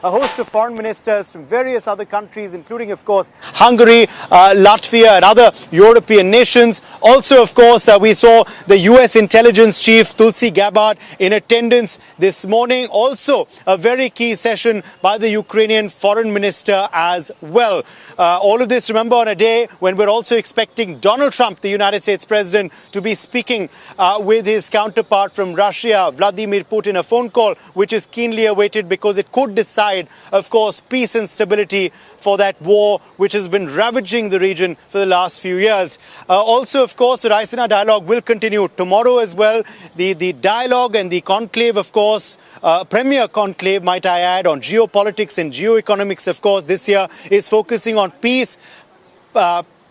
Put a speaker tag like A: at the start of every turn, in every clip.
A: A host of foreign ministers from various other countries, including, of course, Hungary, Latvia and other European nations. Also, of course, we saw the US intelligence chief, Tulsi Gabbard, in attendance this morning. Also, a very key session by the Ukrainian foreign minister as well. All of this, remember, on a day when we're also expecting Donald Trump, the United States president, to be speaking with his counterpart from Russia, Vladimir Putin, a phone call which is keenly awaited because it could decide, of course, peace and stability for that war which has been ravaging the region for the last few years. Also, of course, the Raisina Dialogue will continue tomorrow as well. The dialogue and the conclave, of course, premier conclave, might I add, on geopolitics and geoeconomics, of course, this year is focusing on peace,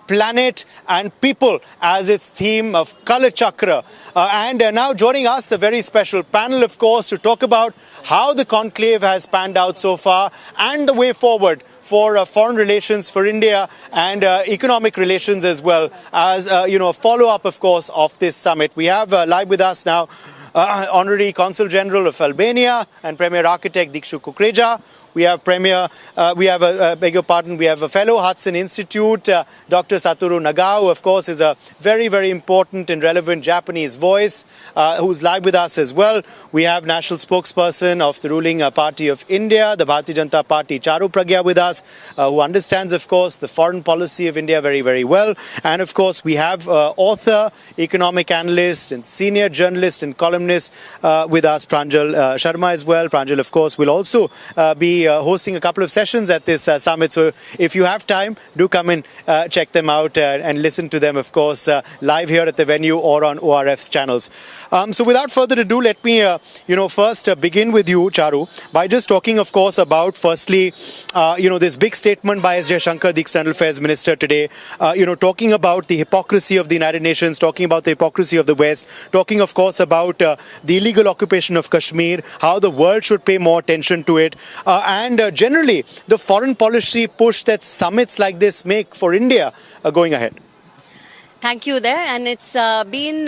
A: planet and people as its theme of Kala Chakra. And now joining us, a very special panel, of course, to talk about how the conclave has panned out so far and the way forward for foreign relations for India and economic relations as well as, a follow-up, of course, of this summit. We have live with us now Honorary Consul General of Albania and Premier Architect Dikshu Kukreja. We have a fellow Hudson Institute, Dr. Satoru Nagao, of course, is a very, very important and relevant Japanese voice who's live with us as well. We have national spokesperson of the ruling party of India, the Bharatiya Janata Party, Charu Pragya, with us, who understands, of course, the foreign policy of India very, very well. And, of course, we have author, economic analyst and senior journalist and columnist with us, Pranjal Sharma as well. Pranjal, of course, will also be hosting a couple of sessions at this summit. So if you have time, do come and check them out and listen to them, of course, live here at the venue or on ORF's channels. So without further ado, let me, first begin with you, Charu, by just talking, of course, about, firstly, this big statement by S. Jaishankar, the External Affairs Minister today, talking about the hypocrisy of the United Nations, talking about the hypocrisy of the West, talking, of course, about the illegal occupation of Kashmir, how the world should pay more attention to it, and generally the foreign policy push that summits like this make for India going ahead.
B: Thank you there, and it's been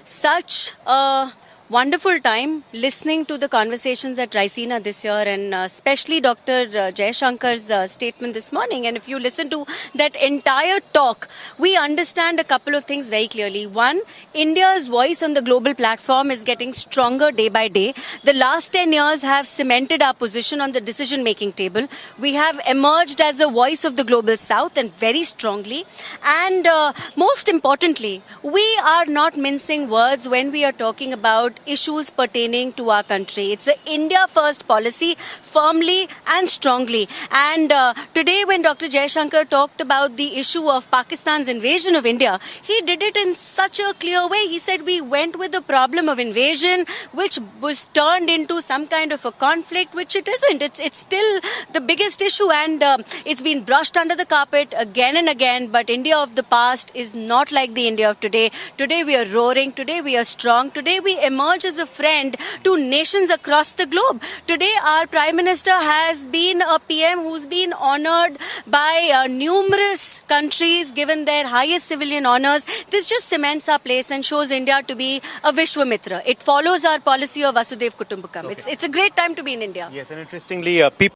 B: such a wonderful time listening to the conversations at Raisina this year, and especially Dr. Jaishankar's statement this morning. And if you listen to that entire talk, we understand a couple of things very clearly. One, India's voice on the global platform is getting stronger day by day. The last 10 years have cemented our position on the decision-making table. We have emerged as a voice of the global south, and very strongly. And most importantly, we are not mincing words when we are talking about issues pertaining to our country. It's an India first policy, firmly and strongly. And today when Dr. Jaishankar talked about the issue of Pakistan's invasion of India, he did it in such a clear way. He said we went with the problem of invasion, which was turned into some kind of a conflict, which it isn't. It's still the biggest issue, and it's been brushed under the carpet again and again. But India of the past is not like the India of today. Today we are roaring. Today we are strong. Today we emerge as a friend to nations across the globe. Today our Prime Minister has been a PM who's been honored by numerous countries, given their highest civilian honors. This just cements our place and shows India to be a Vishwamitra. It follows our policy of Vasudev Kutumbakam. Okay. It's a great time to be in India.
A: Yes, and interestingly, people